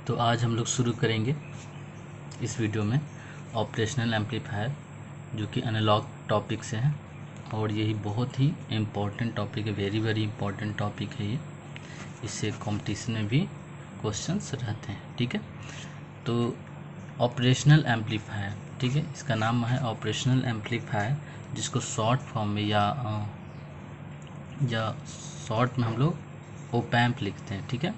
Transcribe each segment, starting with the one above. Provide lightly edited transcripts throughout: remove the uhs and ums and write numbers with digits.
तो आज हम लोग शुरू करेंगे इस वीडियो में ऑपरेशनल एम्पलीफायर, जो कि एनालॉग टॉपिक से है और यही बहुत ही इम्पोर्टेंट टॉपिक है। वेरी इम्पोर्टेंट टॉपिक है ये। इससे कंपटीशन में भी क्वेश्चंस रहते हैं। ठीक है, तो ऑपरेशनल एम्पलीफायर, ठीक है, इसका नाम है ऑपरेशनल एम्पलीफायर, जिसको शॉर्ट फॉर्म में या शॉर्ट में हम लोग ओपैम्प लिखते हैं। ठीक है,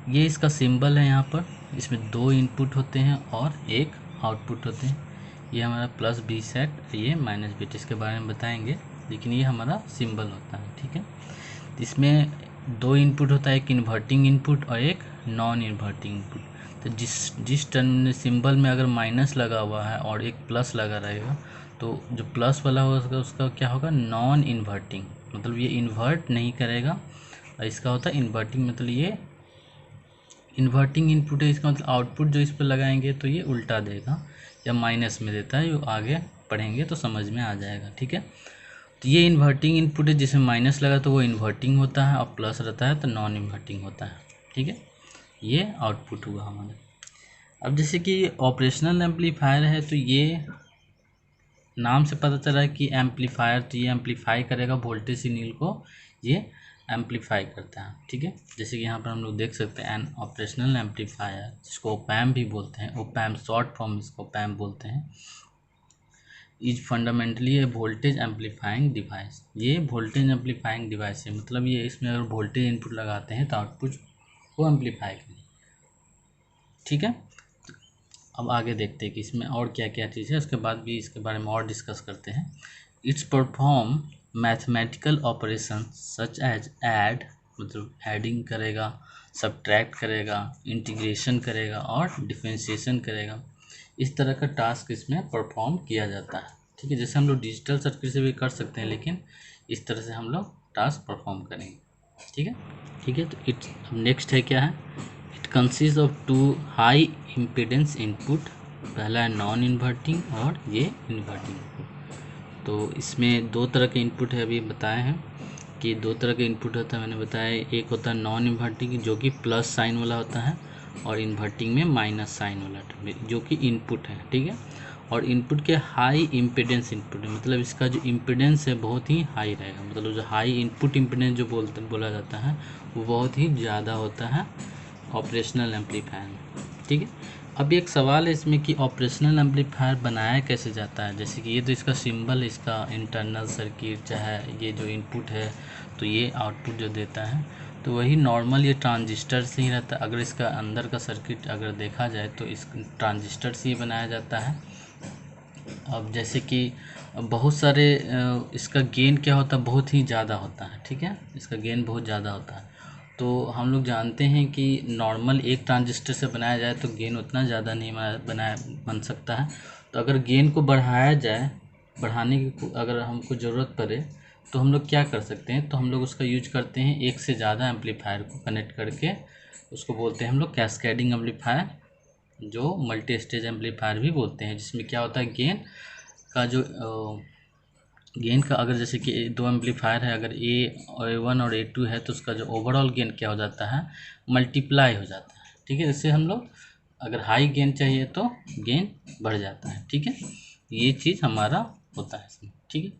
ये इसका सिंबल है। यहाँ पर इसमें 2 इनपुट होते हैं और 1 आउटपुट होते हैं। ये हमारा प्लस बी सेट, ये माइनस बीट, इसके बारे में बताएंगे, लेकिन ये हमारा सिंबल होता है। ठीक है, इसमें 2 इनपुट होता है, एक इन्वर्टिंग इनपुट और एक नॉन इन्वर्टिंग इनपुट। तो जिस टर्म सिंबल में अगर माइनस लगा हुआ है और एक प्लस लगा रहेगा, तो जो प्लस वाला होगा उसका क्या होगा, नॉन इन्वर्टिंग, मतलब ये इन्वर्ट नहीं करेगा। और इसका होता है इन्वर्टिंग, मतलब ये इन्वर्टिंग इनपुट है। इसका मतलब आउटपुट जो इस पर लगाएंगे तो ये उल्टा देगा या माइनस में देता है। जो आगे पढ़ेंगे तो समझ में आ जाएगा। ठीक है, तो ये इन्वर्टिंग इनपुट है, जिसमें माइनस लगा तो वो इन्वर्टिंग होता है, और प्लस रहता है तो नॉन इन्वर्टिंग होता है। ठीक है, ये आउटपुट हुआ हमारा। अब जैसे कि ऑपरेशनल एम्पलीफायर है, तो ये नाम से पता चला है कि एम्पलीफायर, तो ये एम्पलीफाई करेगा वोल्टेज सिग्नल को, ये एम्पलीफाई करता है। ठीक है, जैसे कि यहाँ पर हम लोग देख सकते हैं एन ऑपरेशनल एम्पलीफायर, जिसको ओपैम्प भी बोलते हैं, ओपैम्प शॉर्ट फॉर्म इसको ओपैम्प बोलते हैं, is fundamentally A voltage amplifying device. ये वोल्टेज एम्पलीफाइंग डिवाइस है, मतलब ये इसमें अगर वोल्टेज इनपुट लगाते हैं तो आउटपुट को एम्पलीफाई करें। ठीक है, अब आगे देखते हैं कि इसमें और क्या क्या चीज़ है, उसके बाद भी इसके बारे में और डिस्कस करते हैं। It's perform mathematical operation such as add, मतलब एडिंग करेगा, सब्ट्रैक्ट करेगा, इंटीग्रेशन करेगा और डिफरेंशिएशन करेगा। इस तरह का टास्क इसमें परफॉर्म किया जाता है। ठीक है, जैसे हम लोग डिजिटल सर्किट से भी कर सकते हैं, लेकिन इस तरह से हम लोग टास्क परफॉर्म करेंगे। ठीक है, ठीक है, तो इट्स नेक्स्ट है क्या है, it consist of 2 high impedance input. पहला है नॉन इन्वर्टिंग और ये इन्वर्टिंग इनपुट। तो इसमें 2 तरह के इनपुट है, अभी बताए हैं कि 2 तरह के इनपुट होता है। मैंने बताया एक होता है नॉन इन्वर्टिंग, जो कि प्लस साइन वाला होता है, और इन्वर्टिंग में माइनस साइन वाला, जो कि इनपुट है। ठीक है, और इनपुट के हाई इम्पीडेंस इनपुट है, मतलब इसका जो इम्पीडेंस है बहुत ही हाई रहेगा, मतलब जो हाई इनपुट इम्पीडेंस जो बोला जाता है वो बहुत ही ज़्यादा होता है ऑपरेशनल एम्पलीफायर में। ठीक है, अब एक सवाल है इसमें कि ऑपरेशनल एम्पलीफायर बनाया कैसे जाता है। जैसे कि ये तो इसका सिंबल, इसका इंटरनल सर्किट, चाहे ये जो इनपुट है तो ये आउटपुट जो देता है, तो वही नॉर्मल ये ट्रांजिस्टर से ही रहता है। अगर इसका अंदर का सर्किट अगर देखा जाए तो इस ट्रांजिस्टर से ही बनाया जाता है। अब जैसे कि बहुत सारे इसका गेन क्या होता है, बहुत ही ज़्यादा होता है। ठीक है, इसका गेन बहुत ज़्यादा होता है। तो हम लोग जानते हैं कि नॉर्मल एक ट्रांजिस्टर से बनाया जाए तो गेन उतना ज़्यादा नहीं बन सकता है। तो अगर गेन को बढ़ाया जाए, बढ़ाने की अगर हमको ज़रूरत पड़े तो हम लोग क्या कर सकते हैं, तो हम लोग उसका यूज करते हैं एक से ज़्यादा एम्पलीफायर को कनेक्ट करके, उसको बोलते हैं हम लोग कैस्केडिंग एम्पलीफायर, जो मल्टी स्टेज एम्पलीफायर भी बोलते हैं। जिसमें क्या होता है, गेन का जो गेन का, अगर जैसे कि 2 एम्पलीफायर है, अगर A1 और A2 है, तो उसका जो ओवरऑल गेन क्या हो जाता है, मल्टीप्लाई हो जाता है। ठीक है, इससे हम लोग अगर हाई गेन चाहिए तो गेन बढ़ जाता है। ठीक है, ये चीज़ हमारा होता है इसमें। ठीक है,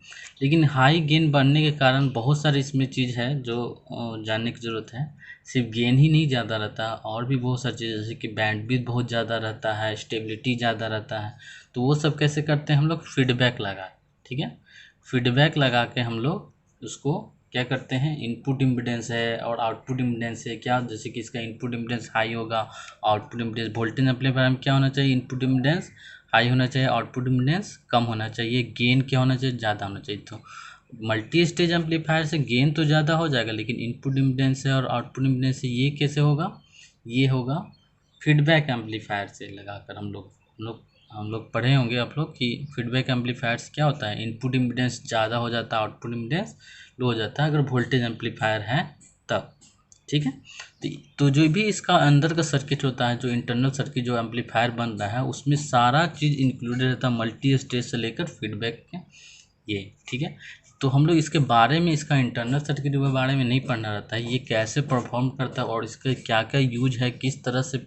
लेकिन हाई गेन बढ़ने के कारण बहुत सारे इसमें चीज़ है जो जानने की ज़रूरत है। सिर्फ गेन ही नहीं ज़्यादा रहता, और भी बहुत सारी चीज़, जैसे कि बैंडविड्थ बहुत ज़्यादा रहता है, स्टेबिलिटी ज़्यादा रहता है। तो वो सब कैसे करते हैं हम लोग, फीडबैक लगा। ठीक है, फीडबैक लगा के हम लोग उसको क्या करते हैं, इनपुट इम्पीडेंस है और आउटपुट इम्पीडेंस है क्या, जैसे कि इसका इनपुट इम्पीडेंस हाई होगा, आउटपुट इम्पीडेंस वोल्टेज एम्पलीफायर में क्या होना चाहिए, इनपुट इम्पीडेंस हाई होना चाहिए, आउटपुट इम्पीडेंस कम होना चाहिए, गेन क्या होना चाहिए, ज़्यादा होना चाहिए। तो मल्टी स्टेज एम्पलीफायर से गेन तो ज़्यादा हो जाएगा, लेकिन इनपुट इम्पीडेंस है और आउटपुट इम्पीडेंस है, ये कैसे होगा, ये होगा फीडबैक एम्पलीफायर से लगाकर। हम लोग पढ़े होंगे आप लोग कि फीडबैक एम्पलीफायर्स क्या होता है, इनपुट इम्पीडेंस ज़्यादा हो जाता है, आउटपुट इम्पीडेंस लो हो जाता है, अगर वोल्टेज एम्पलीफायर है तब। ठीक है, तो जो भी इसका अंदर का सर्किट होता है, जो इंटरनल सर्किट जो एम्पलीफायर बन रहा है, उसमें सारा चीज़ इंक्लूडेड रहता है, मल्टी स्टेज से लेकर फीडबैक के ये। ठीक है, तो हम लोग इसके बारे में, इसका इंटरनल सर्किट के बारे में नहीं पढ़ना रहता है, ये कैसे परफॉर्म करता है और इसके क्या क्या यूज है, किस तरह से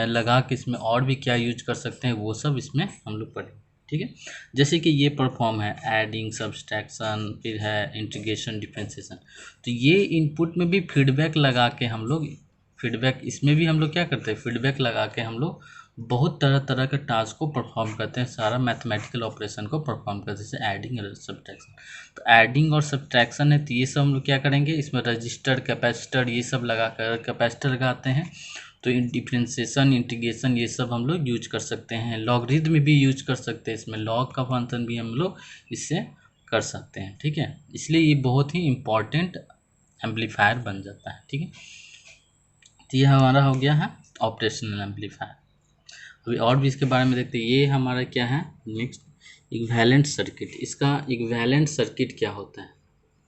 लगा के इसमें और भी क्या यूज कर सकते हैं, वो सब इसमें हम लोग पढ़ेंगे। ठीक है, जैसे कि ये परफॉर्म है एडिंग, सब्सट्रैक्शन, फिर है इंटीग्रेशन, डिफरेंशिएशन। तो ये इनपुट में भी फीडबैक लगा के हम लोग, फीडबैक इसमें भी हम लोग क्या करते हैं, फीडबैक लगा के हम लोग बहुत तरह तरह के टास्क को परफॉर्म करते हैं, सारा मैथमेटिकल ऑपरेशन को परफॉर्म करते हैं, जैसे एडिंग और सब्ट्रैक्शन। तो एडिंग और सब्ट्रैक्शन है, तो ये सब हम लोग क्या करेंगे, इसमें रजिस्टर, कैपेसिटर ये सब लगा कर, कैपेसिटर लगाते हैं। तो डिफरेंशिएशन, इंटीग्रेशन ये सब हम लोग यूज कर सकते हैं। लॉगरिथम भी यूज कर सकते हैं, इसमें लॉग का फंक्शन भी हम लोग इससे कर सकते हैं। ठीक है, इसलिए ये बहुत ही इम्पॉर्टेंट एम्पलीफायर बन जाता है। ठीक है, तो ये हमारा हो गया है ऑपरेशनल एम्पलीफायर। अभी और भी इसके बारे में देखते हैं। ये हमारा क्या है, नेक्स्ट इक्विवेलेंट सर्किट। इसका इक्विवेलेंट सर्किट क्या होता है,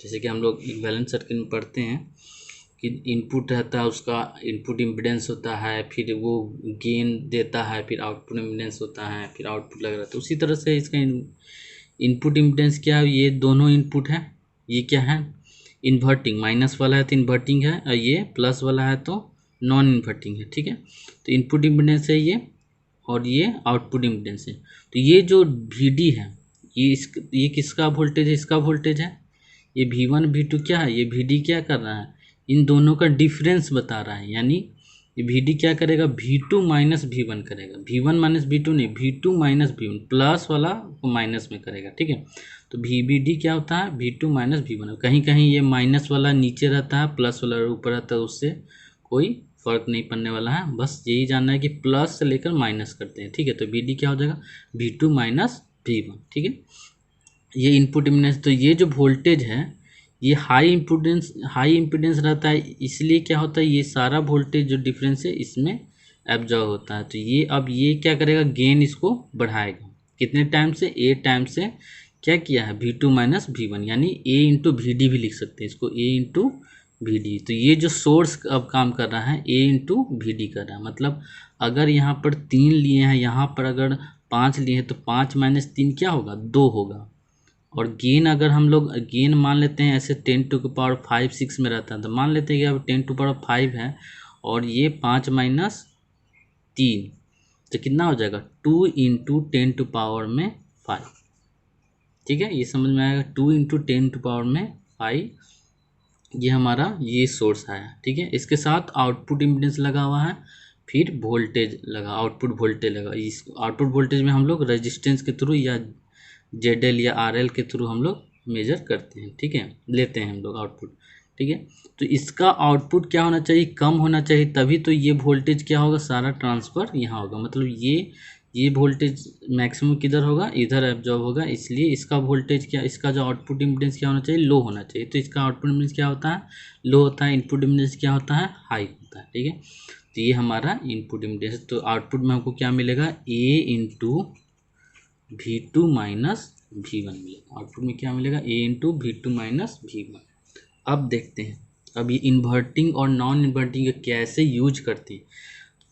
जैसे कि हम लोग इक्विवेलेंट सर्किट में पढ़ते हैं कि इनपुट रहता है, उसका इनपुट इम्पीडेंस होता है, फिर वो गेन देता है, फिर आउटपुट इम्पीडेंस होता है, फिर आउटपुट लग रहा है। तो उसी तरह से इसका इनपुट इम्पीडेंस क्या है, ये दोनों इनपुट है, ये क्या है इन्वर्टिंग, माइनस वाला है तो इन्वर्टिंग है, और ये प्लस वाला है तो नॉन इन्वर्टिंग है। ठीक है, तो इनपुट इम्पीडेंस है ये, और ये आउटपुट इम्पीडेंस है। तो ये जो Vd है, ये किसका वोल्टेज है, इसका वोल्टेज है। ये V1 V2 क्या है, ये Vd क्या कर रहा है, इन दोनों का डिफरेंस बता रहा है। यानी ये Vd क्या करेगा, V2 माइनस V1 करेगा, V1 माइनस V2 नहीं, V2 माइनस V1, प्लस वाला को माइनस में करेगा। ठीक है, तो Vd क्या होता है, V2 माइनस V1। कहीं कहीं ये माइनस वाला नीचे रहता है, प्लस वाला ऊपर रहता है, उससे कोई फर्क नहीं पड़ने वाला है, बस यही जानना है कि प्लस से लेकर माइनस करते हैं। ठीक है, तो Vd क्या हो जाएगा, V2 माइनस V1। ठीक है, ये इनपुट इम्पीडेंस। तो ये जो वोल्टेज है ये हाई इम्पीडेंस रहता है, इसलिए क्या होता है, ये सारा वोल्टेज जो डिफरेंस है इसमें एब्जॉर्ब होता है। तो ये अब ये क्या करेगा, गेन इसको बढ़ाएगा, कितने टाइम से, ए टाइम से क्या किया है, V2 माइनस V1, यानी A इंटू Vd भी लिख सकते हैं इसको, A इंटू Vd। तो ये जो सोर्स अब काम कर रहा है A इंटू Vd कर रहा है, मतलब अगर यहाँ पर 3 लिए हैं, यहाँ पर अगर 5 लिए हैं, तो 5 माइनस 3 क्या होगा, 2 होगा। और गेन अगर हम लोग गेन मान लेते हैं ऐसे 10⁵ 6 में रहता है, तो मान लेते हैं कि अब 10⁵ है, और ये 5 माइनस 3 तो कितना हो जाएगा, 2 इंटू 10⁵। ठीक है, ये समझ में आएगा, 2 इंटू 10⁵, ये हमारा ये सोर्स आया। ठीक है, इसके साथ आउटपुट इम्पीडेंस लगा हुआ है, फिर वोल्टेज लगा, आउटपुट वोल्टेज लगा। इस आउटपुट वोल्टेज में हम लोग रेजिस्टेंस के थ्रू या ZL या RL के थ्रू हम लोग मेजर करते हैं। ठीक है, लेते हैं हम लोग आउटपुट। ठीक है, तो इसका आउटपुट क्या होना चाहिए, कम होना चाहिए, तभी तो ये वोल्टेज क्या होगा, सारा ट्रांसफ़र यहाँ होगा। मतलब ये वोल्टेज मैक्सिमम किधर होगा, इधर एब्जॉर्ब होगा, इसलिए इसका वोल्टेज क्या, इसका जो आउटपुट इम्पीडेंस क्या होना चाहिए, लो होना चाहिए। तो इसका आउटपुट इम्पीडेंस क्या होता है, लो होता है। इनपुट इम्पीडेंस क्या होता है, हाई होता है। ठीक है, तो ये हमारा इनपुट इम्पीडेंस। तो आउटपुट में हमको क्या मिलेगा, A into V2 minus V1 मिलेगा। आउटपुट में क्या मिलेगा, A into V2 minus V1। अब देखते हैं अब ये इन्वर्टिंग और नॉन इन्वर्टिंग कैसे यूज करती है।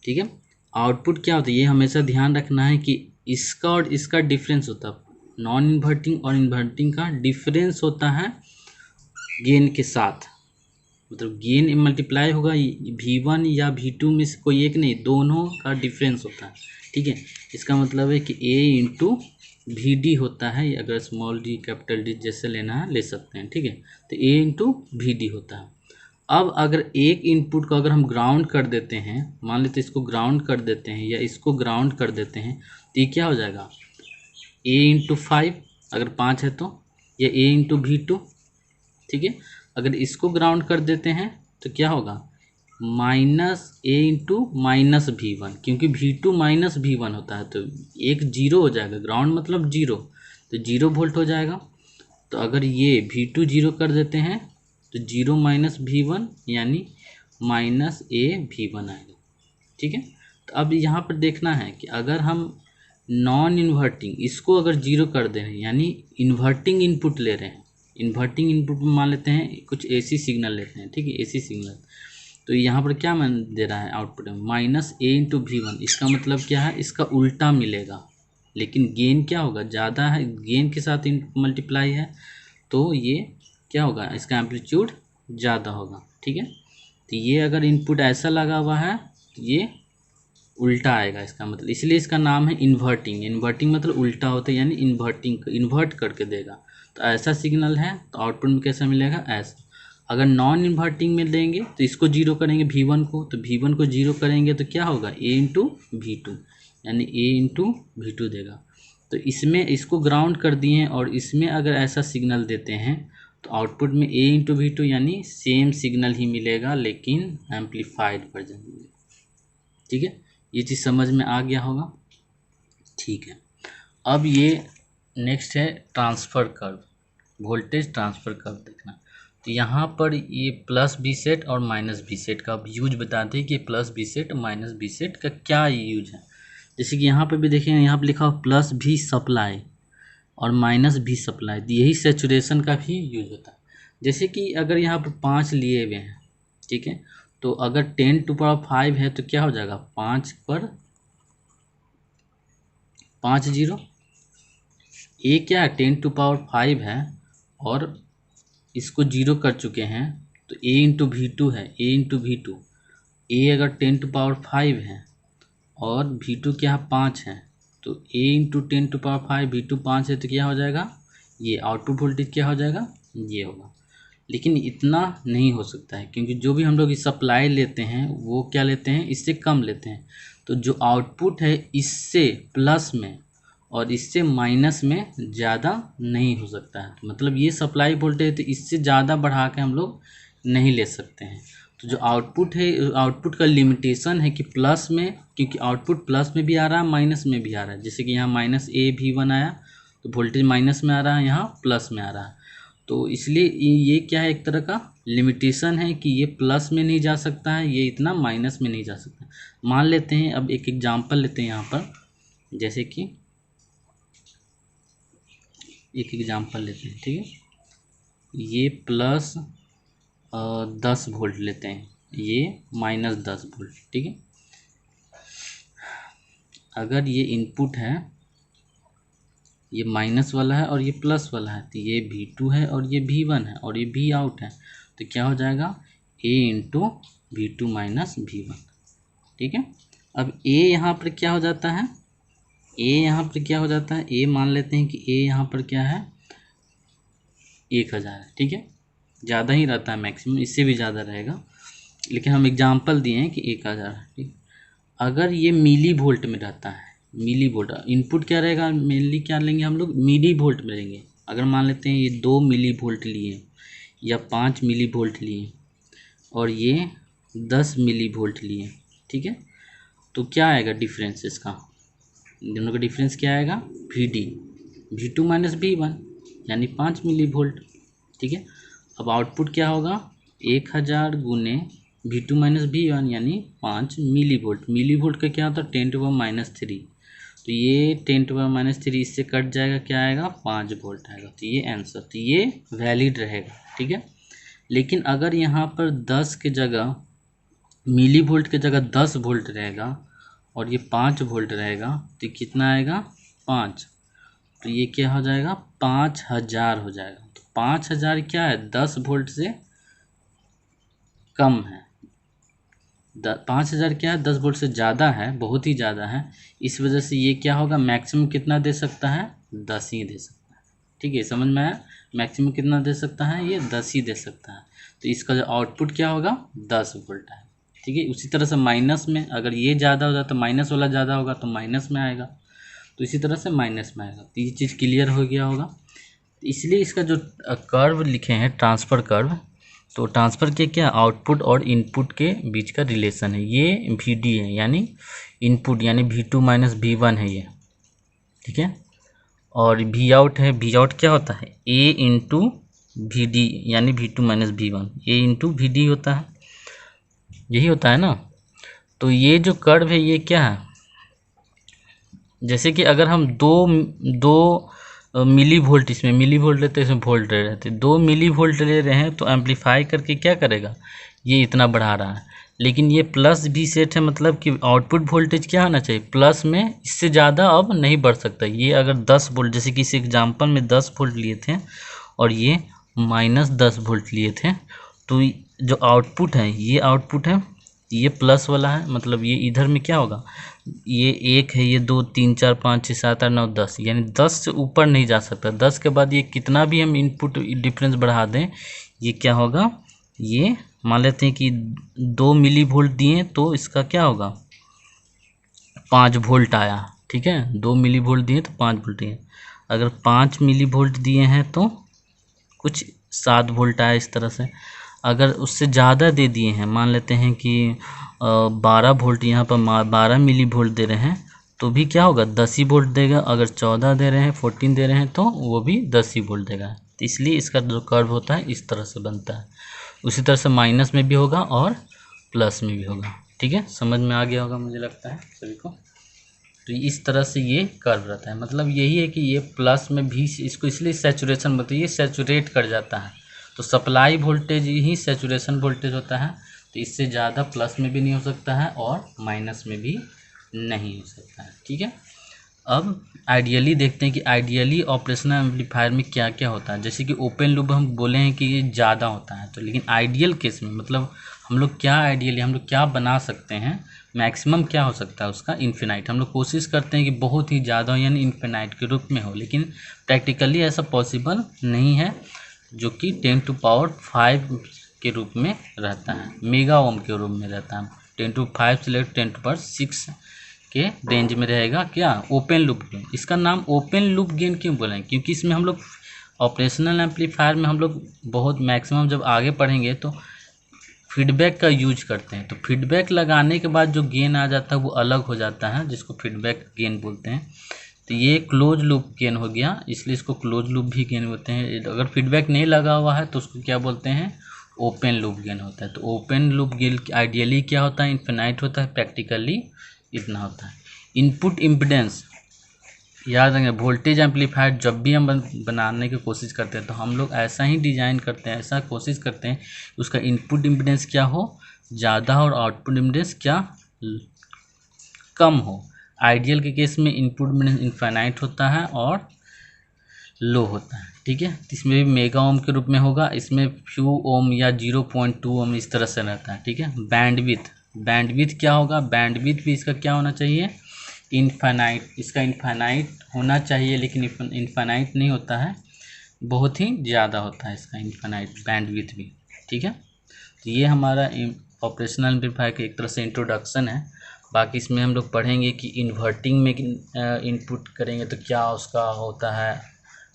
ठीक है, आउटपुट क्या होता है, ये हमेशा ध्यान रखना है कि इसका और इसका डिफरेंस होता है। नॉन इन्वर्टिंग और इन्वर्टिंग का डिफरेंस होता है गेन के साथ, मतलब गेन मल्टीप्लाई होगा V1 या V2 में से कोई एक नहीं, दोनों का डिफरेंस होता है। ठीक है, इसका मतलब है कि A इंटू Vd होता है, अगर स्मॉल d कैपिटल D जैसे लेना है ले सकते हैं। ठीक है, तो A इंटू Vd होता है। अब अगर एक इनपुट को अगर हम ग्राउंड कर देते हैं, मान लेते इसको ग्राउंड कर देते हैं या इसको ग्राउंड कर देते हैं, तो ये क्या हो जाएगा, A इंटू 5, अगर 5 है तो, या A इंटू V2। ठीक है, अगर इसको ग्राउंड कर देते हैं तो क्या होगा, minus A into minus V1, क्योंकि V2 माइनस V1 होता है, तो एक जीरो हो जाएगा, ग्राउंड मतलब जीरो, तो 0 वोल्ट हो जाएगा। तो अगर ये V2 0 कर देते हैं तो 0 माइनस V1 यानी माइनस A V1 आएगा। ठीक है, तो अब यहाँ पर देखना है कि अगर हम नॉन इन्वर्टिंग इसको अगर 0 कर दे रहे हैं, यानी इन्वर्टिंग इनपुट ले रहे हैं, इन्वर्टिंग इनपुट में मान लेते हैं कुछ AC सिग्नल लेते हैं। ठीक है, AC सिग्नल, तो यहाँ पर क्या मान दे रहा है आउटपुट में, माइनस A इंटू V1। इसका मतलब क्या है, इसका उल्टा मिलेगा, लेकिन गेन क्या होगा, ज़्यादा है, गेन के साथ मल्टीप्लाई है, तो ये क्या होगा, इसका एम्पलीट्यूड ज़्यादा होगा। ठीक है, तो ये अगर इनपुट ऐसा लगा हुआ है तो ये उल्टा आएगा इसका मतलब, इसलिए इसका नाम है इन्वर्टिंग। इन्वर्टिंग मतलब उल्टा होता है, यानी इन्वर्ट करके देगा। तो ऐसा सिग्नल है तो आउटपुट में कैसा मिलेगा, ऐसा। अगर नॉन इन्वर्टिंग में लेंगे तो इसको जीरो करेंगे V1 को, तो V1 को जीरो करेंगे तो क्या होगा, A इंटू V2, यानी A इंटू V2 देगा। तो इसमें इसको ग्राउंड कर दिए हैं और इसमें अगर ऐसा सिग्नल देते हैं तो आउटपुट में A इंटू V2 यानी सेम सिग्नल ही मिलेगा लेकिन एम्पलीफाइड वर्जन मिलेगा। ठीक है, ये चीज़ समझ में आ गया होगा। ठीक है, अब ये नेक्स्ट है transfer curve, voltage transfer curve देखना। तो यहाँ पर ये प्लस बी सेट और माइनस बी सेट का यूज बताते हैं कि plus B set minus B set का क्या यूज है। जैसे कि यहाँ पर भी देखें, यहाँ पर लिखा हुआ प्लस भी सप्लाई और माइनस भी सप्लाई, यही सेचुरेशन का भी यूज होता है। जैसे कि अगर यहाँ पर 5 लिए हुए हैं, ठीक है, तो अगर 10 टू पावर 5 है तो क्या हो जाएगा, 5 पर 5 0। ए क्या है, 10 टू पावर 5 है और इसको जीरो कर चुके हैं तो A इंटू V2 है, A इंटू V2। ए अगर 10 टू पावर 5 है और V2 क्या है, 5 है, तो A into 10 to power 5, V2 5 है, तो क्या हो जाएगा, ये आउटपुट वोल्टेज क्या हो जाएगा, ये होगा। लेकिन इतना नहीं हो सकता है क्योंकि जो भी हम लोग सप्लाई लेते हैं वो क्या लेते हैं, इससे कम लेते हैं। तो जो आउटपुट है इससे प्लस में और इससे माइनस में ज़्यादा नहीं हो सकता है। तो मतलब ये सप्लाई वोल्टेज है तो इससे ज़्यादा बढ़ा के हम लोग नहीं ले सकते हैं। तो जो आउटपुट है, आउटपुट का लिमिटेशन है कि प्लस में, क्योंकि आउटपुट प्लस में भी आ रहा है माइनस में भी आ रहा है। जैसे कि यहाँ माइनस A V1 आया तो वोल्टेज माइनस में आ रहा है, यहाँ प्लस में आ रहा है। तो इसलिए ये क्या है, एक तरह का लिमिटेशन है कि ये प्लस में नहीं जा सकता है, ये इतना माइनस में नहीं जा सकता। मान लेते हैं, अब एक एग्जांपल लेते हैं यहाँ पर, जैसे कि एक एग्जांपल लेते हैं, ठीक है, ये प्लस 10 वोल्ट लेते हैं, ये माइनस 10 वोल्ट। ठीक है, अगर ये इनपुट है, ये माइनस वाला है और ये प्लस वाला है, तो ये V2 है और ये V1 है और ये V आउट है, तो क्या हो जाएगा, A into V2 minus V1। ठीक है, अब A यहाँ पर क्या हो जाता है, A यहाँ पर क्या हो जाता है, A मान लेते हैं कि A यहाँ पर क्या है, 1000 है। ठीक है, ज़्यादा ही रहता है मैक्सिमम, इससे भी ज़्यादा रहेगा, लेकिन हम एग्जांपल दिए हैं कि 1000 है। ठीक, अगर ये मिली वोल्ट में रहता है, मिली वोल्ट, इनपुट क्या रहेगा, मेनली क्या लेंगे हम लोग, मिली वोल्ट में लेंगे। अगर मान लेते हैं ये 2 मिली वोल्ट लिए या 5 मिली वोल्ट लिए और ये 10 मिली वोल्ट लिए, ठीक है, तो क्या आएगा डिफरेंस, इसका दोनों का डिफरेंस क्या आएगा, VD, V2 माइनस V1 यानी 5 मिली वोल्ट। ठीक है, अब आउटपुट क्या होगा, 1000 गुने V2 माइनस V1 यानी 5 मिली वोल्ट। मिली वोल्ट का क्या होता है, 10 टू पावर माइनस 3, तो ये 10 टू पावर माइनस 3 इससे कट जाएगा, क्या आएगा, 5 वोल्ट आएगा। तो ये आंसर, तो ये वैलिड रहेगा। ठीक है, लेकिन अगर यहाँ पर 10 के जगह, मिली वोल्ट के जगह 10 वोल्ट रहेगा और ये 5 वोल्ट रहेगा, तो कितना आएगा, 5, तो ये क्या हो जाएगा, 5000 हो जाएगा। तो 5000 क्या है, 10 वोल्ट से कम है। 5000 क्या है, 10 वोल्ट से ज़्यादा है, बहुत ही ज़्यादा है। इस वजह से ये क्या होगा, मैक्सिमम कितना दे सकता है, 10 ही दे सकता है। ठीक है, समझ में आया, मैक्सिमम कितना दे सकता है, ये 10 ही दे सकता है। तो इसका जो आउटपुट क्या होगा, 10 वोल्ट है। ठीक है, उसी तरह से माइनस में अगर ये ज़्यादा हो जाता तो माइनस वाला ज़्यादा होगा तो माइनस में आएगा, तो इसी तरह से माइनस में आएगा। तो ये चीज़ क्लियर हो गया होगा। इसलिए इसका जो कर्व लिखे हैं ट्रांसफ़र कर्व, तो ट्रांसफ़र के क्या, आउटपुट और इनपुट के बीच का रिलेशन है। ये VD है यानी इनपुट, यानी V2 माइनस V1 है ये। ठीक है, और V आउट है, V आउट क्या होता है, A इंटू VD यानी V2 minus V1, A into VD होता है, यही होता है ना। तो ये जो कर्व है ये क्या है, जैसे कि अगर हम दो मिली वोल्ट, इसमें मिली वोल्ट लेते हैं, इसमें वोल्ट ले रहे थे, 2 मिली वोल्ट ले रहे हैं, तो एम्पलीफाई करके क्या करेगा, ये इतना बढ़ा रहा है। लेकिन ये प्लस भी सेट है, मतलब कि आउटपुट वोल्टेज क्या होना चाहिए, प्लस में, इससे ज़्यादा अब नहीं बढ़ सकता। ये अगर 10 वोल्ट, जैसे कि इस एग्जांपल में 10 वोल्ट लिए थे और ये -10 वोल्ट लिए थे। तो जो आउटपुट है, ये आउटपुट है, ये प्लस वाला है, मतलब ये इधर में क्या होगा, ये 1 है, ये 2 3 4 5 6 7 8 9 10, यानी 10 से ऊपर नहीं जा सकता। 10 के बाद ये कितना भी हम इनपुट डिफरेंस बढ़ा दें, ये क्या होगा, ये मान लेते हैं कि 2 मिली वोल्ट दिए तो इसका क्या होगा, 5 वोल्ट आया। ठीक है, 2 मिली वोल्ट दिए तो 5 वोल्ट दिए। अगर 5 मिली वोल्ट दिए हैं तो कुछ 7 वोल्ट आया इस तरह से। अगर उससे ज़्यादा दे दिए हैं, मान लेते हैं कि 12 वोल्ट, यहाँ पर 12 मिली वोल्ट दे रहे हैं तो भी क्या होगा, 10 ही वोल्ट देगा। अगर 14 दे रहे हैं, 14 दे रहे हैं तो वो भी 10 ही वोल्ट देगा। तो इसलिए इसका जो कर्व होता है इस तरह से बनता है। उसी तरह से माइनस में भी होगा और प्लस में भी होगा। ठीक है, समझ में आ गया होगा मुझे लगता है सभी को। तो इस तरह से ये कर्व रहता है, मतलब यही है कि ये प्लस में भी, इसको इसलिए सैचुरेशन बोलते हैं, ये सैचुरेट कर जाता है। तो सप्लाई वोल्टेज ही सैचुरेशन वोल्टेज होता है। तो इससे ज़्यादा प्लस में भी नहीं हो सकता है और माइनस में भी नहीं हो सकता है। ठीक है, अब आइडियली देखते हैं कि आइडियली ऑपरेशनल एम्पलीफायर में क्या क्या होता है। जैसे कि ओपन लूप हम बोले हैं कि ये ज़्यादा होता है, तो लेकिन आइडियल केस में मतलब हम लोग क्या आइडियली हम लोग क्या बना सकते हैं, मैक्सिमम क्या हो सकता है उसका, इन्फिनाइट। हम लोग कोशिश करते हैं कि बहुत ही ज़्यादा हो, यानी इन्फिनाइट के रूप में हो, लेकिन प्रैक्टिकली ऐसा पॉसिबल नहीं है, जो कि 10⁵ के रूप में रहता है, मेगा ओम के रूप में रहता है। 10⁵ से लेकर 10⁶ के रेंज में रहेगा क्या, ओपन लूप गेन। इसका नाम ओपन लूप गेन क्यों बोले, क्योंकि इसमें हम लोग ऑपरेशनल एम्पलीफायर में हम लोग बहुत मैक्सिमम जब आगे पढ़ेंगे तो फीडबैक का यूज करते हैं। तो फीडबैक लगाने के बाद जो गेन आ जाता है वो अलग हो जाता है, जिसको फीडबैक गेन बोलते हैं। तो ये क्लोज लूप गेन हो गया, इसलिए इसको क्लोज लूप भी गेन बोलते हैं। अगर फीडबैक नहीं लगा हुआ है तो उसको क्या बोलते हैं, ओपन लूप गेन होता है। तो ओपन लूप गेन आइडियली क्या होता है, इन्फिनाइट होता है, प्रैक्टिकली इतना होता है। इनपुट इम्पिडेंस याद रखेंगे, वोल्टेज एम्पलीफायर जब भी हम बनाने की कोशिश करते हैं तो हम लोग ऐसा ही डिज़ाइन करते हैं, ऐसा कोशिश करते हैं उसका इनपुट इम्पिडेंस क्या हो, ज़्यादा और आउटपुट इम्पिडेंस क्या कम हो। आइडियल के केस में इनपुट इम्पिडेंस इनफाइनाइट होता है और लो होता है। ठीक है, इसमें भी मेगा ओम के रूप में होगा, इसमें फ्यू ओम या 0.2 ओम इस तरह से रहता है। ठीक है, बैंडविथ क्या होगा, बैंडविथ भी इसका क्या होना चाहिए, इनफाइनाइट। इसका इनफाइनाइट होना चाहिए, लेकिन इनफाइनाइट नहीं होता है, बहुत ही ज़्यादा होता है इसका इनफाइनाइट बैंडविथ भी। ठीक है, तो ये हमारा ऑपरेशनल एम्पलीफायर का एक तरह से इंट्रोडक्शन है। बाकी इसमें हम लोग पढ़ेंगे कि इन्वर्टिंग में इनपुट करेंगे तो क्या उसका होता है,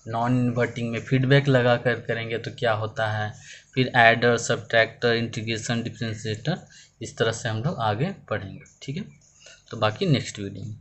नॉन इन्वर्टिंग में फीडबैक लगा कर करेंगे तो क्या होता है, फिर एडर, सब्ट्रैक्टर, इंटीग्रेशन, डिफरेंशिएटर, इस तरह से हम लोग आगे पढ़ेंगे। ठीक है, तो बाकी नेक्स्ट वीडियो में।